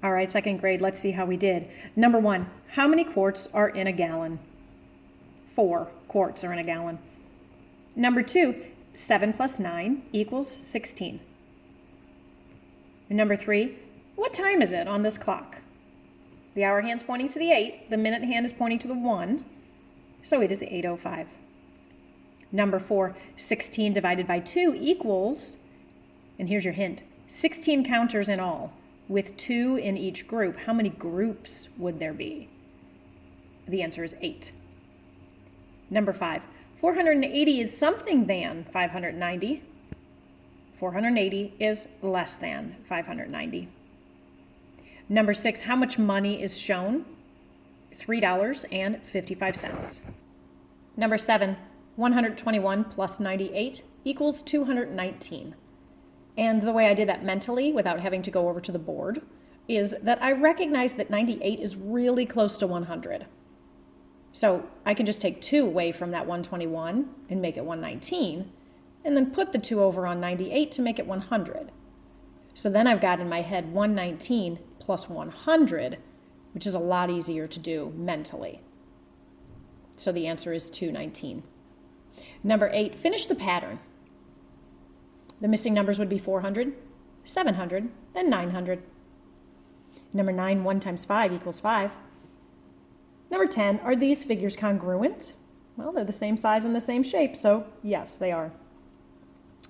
All right, second grade, let's see how we did. Number 1, how many quarts are in a gallon? 4 quarts are in a gallon. Number 2, 7 plus 9 equals 16. And number 3, what time is it on this clock? The hour hand's pointing to the 8, the minute hand is pointing to the 1, so it is 8:05. Number 4, 16 divided by 2 equals, and here's your hint, 16 counters in all, with 2 in each group. How many groups would there be? The answer is 8. Number 5, 480 is something than 590. 480 is less than 590. Number 6, how much money is shown? $3.55. Number 7, 121 plus 98 equals 219. And the way I did that mentally, without having to go over to the board, is that I recognize that 98 is really close to 100. So I can just take 2 away from that 121 and make it 119, and then put the 2 over on 98 to make it 100. So then I've got in my head 119 plus 100, which is a lot easier to do mentally. So the answer is 219. Number 8, finish the pattern. The missing numbers would be 400, 700, and 900. Number 9, 1 times 5 equals 5. Number 10, are these figures congruent? Well, they're the same size and the same shape, so yes, they are.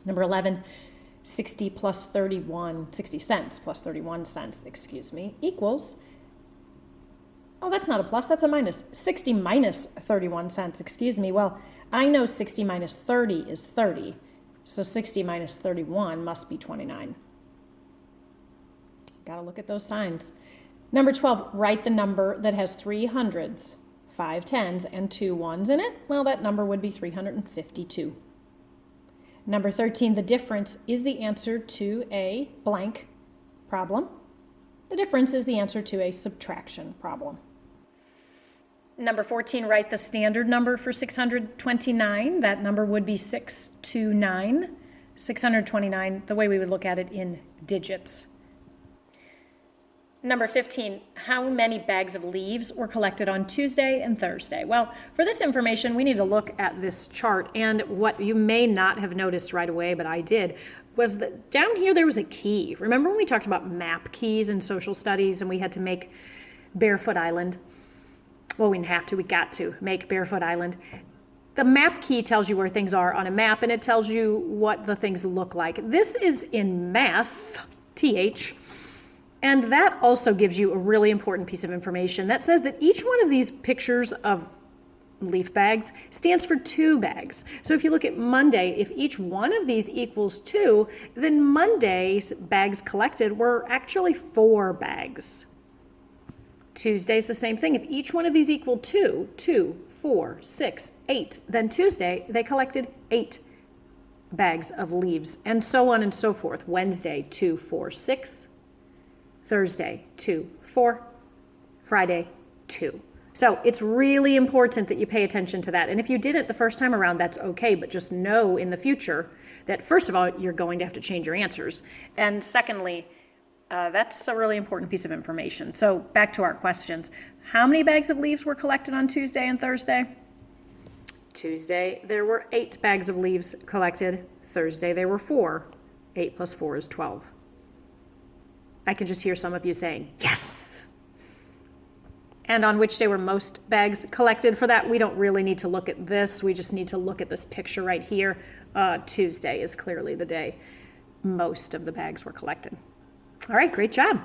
Number 11, 60 cents plus 31 cents, equals, oh, that's not a plus, that's a minus. 60 minus 31 cents, Well, I know 60 minus 30 is 30, so 60 minus 31 must be 29. Got to look at those signs. Number 12, write the number that has 3 hundreds, 5 tens, and 2 ones in it. Well, that number would be 352. Number 13, the difference is the answer to a blank problem. The difference is the answer to a subtraction problem. Number 14, write the standard number for 629. That number would be 629. 629, the way we would look at it in digits. Number 15, how many bags of leaves were collected on Tuesday and Thursday? Well, for this information, we need to look at this chart. And what you may not have noticed right away, but I did, was that down here there was a key. Remember when we talked about map keys in social studies and we had to make Barefoot Island? Well, we didn't have to, we got to make Barefoot Island. The map key tells you where things are on a map, and it tells you what the things look like. This is in math, TH, and that also gives you a really important piece of information that says that each one of these pictures of leaf bags stands for 2 bags. So if you look at Monday, if each one of these equals 2, then Monday's bags collected were actually 4 bags. Tuesday's the same thing. If each one of these equaled 2, 2, 4, 6, 8, then Tuesday they collected 8 bags of leaves, and so on and so forth. Wednesday, 2, 4, 6. Thursday, 2, 4. Friday, 2. So it's really important that you pay attention to that. And if you did it the first time around, that's okay, but just know in the future that first of all, you're going to have to change your answers. And secondly, that's a really important piece of information. So back to our questions. How many bags of leaves were collected on Tuesday and Thursday? Tuesday, there were 8 bags of leaves collected. Thursday, there were 4. 8 plus 4 is 12. I can just hear some of you saying, yes. And on which day were most bags collected? For that, we don't really need to look at this. We just need to look at this picture right here. Tuesday is clearly the day most of the bags were collected. All right, great job.